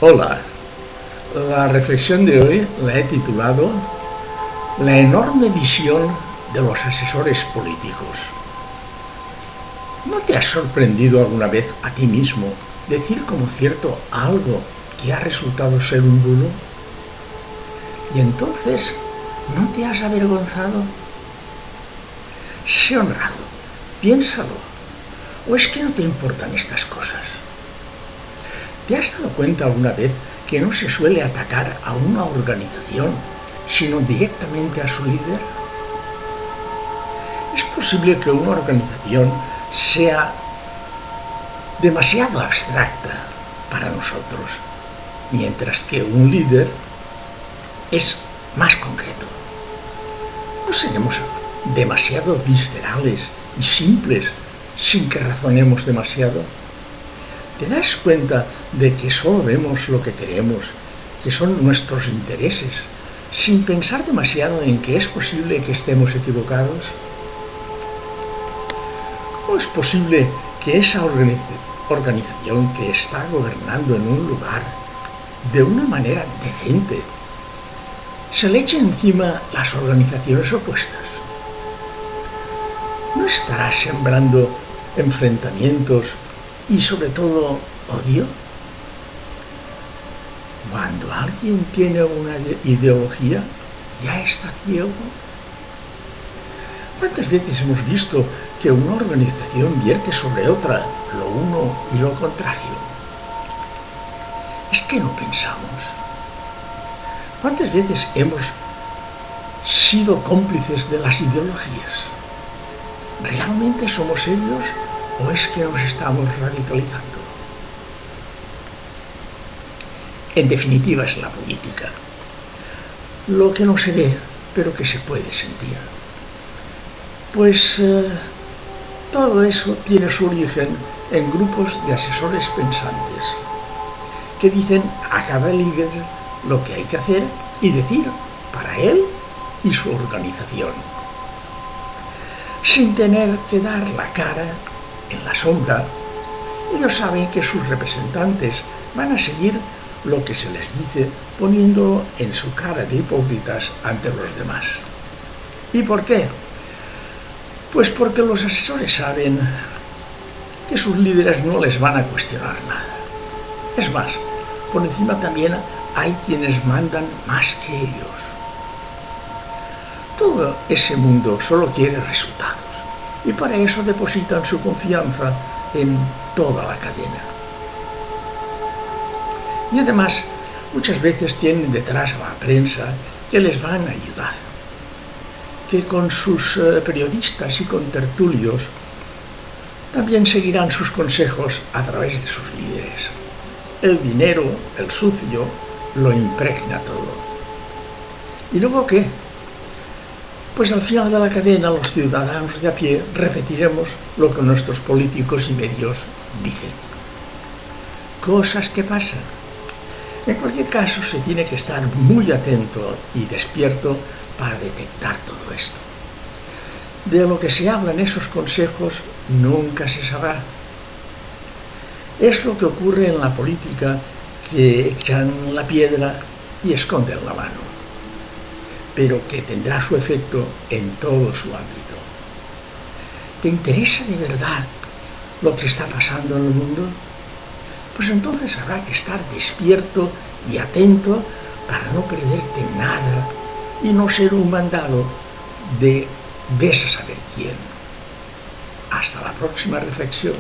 Hola, la reflexión de hoy la he titulado La enorme visión de los asesores políticos. ¿No te has sorprendido alguna vez a ti mismo decir como cierto algo que ha resultado ser un bulo? ¿Y entonces no te has avergonzado? Sé honrado, piénsalo. ¿O es que no te importan estas cosas? ¿Te has dado cuenta alguna vez que no se suele atacar a una organización, sino directamente a su líder? Es posible que una organización sea demasiado abstracta para nosotros, mientras que un líder es más concreto. ¿No seremos demasiado viscerales y simples sin que razonemos demasiado? ¿Te das cuenta de que solo vemos lo que queremos, que son nuestros intereses, sin pensar demasiado en que es posible que estemos equivocados? ¿Cómo es posible que esa organización que está gobernando en un lugar de una manera decente se le eche encima las organizaciones opuestas? ¿No estará sembrando enfrentamientos y sobre todo odio? Cuando alguien tiene una ideología, ya está ciego. ¿Cuántas veces hemos visto que una organización vierte sobre otra lo uno y lo contrario? Es que no pensamos. ¿Cuántas veces hemos sido cómplices de las ideologías? ¿Realmente somos ellos o es que nos estamos radicalizando? En definitiva es la política, lo que no se ve, pero que se puede sentir. Pues todo eso tiene su origen en grupos de asesores pensantes, que dicen a cada líder lo que hay que hacer y decir para él y su organización, sin tener que dar la cara en la sombra. Ellos saben que sus representantes van a seguir lo que se les dice, poniéndolo en su cara de hipócritas ante los demás. ¿Y por qué? Pues porque los asesores saben que sus líderes no les van a cuestionar nada. Es más, por encima también hay quienes mandan más que ellos. Todo ese mundo solo quiere resultados y para eso depositan su confianza en toda la cadena. Y además, muchas veces tienen detrás a la prensa que les van a ayudar, que con sus periodistas y contertulios también seguirán sus consejos a través de sus líderes. El dinero, el sucio, lo impregna todo. ¿Y luego qué? Pues al final de la cadena, los ciudadanos de a pie repetiremos lo que nuestros políticos y medios dicen. Cosas que pasan. En cualquier caso, se tiene que estar muy atento y despierto para detectar todo esto. De lo que se habla en esos consejos nunca se sabrá. Es lo que ocurre en la política, que echan la piedra y esconden la mano, pero que tendrá su efecto en todo su ámbito. ¿Te interesa de verdad lo que está pasando en el mundo? Pues entonces habrá que estar despierto y atento para no perderte nada y no ser un mandado de ves a saber quién. Hasta la próxima reflexión.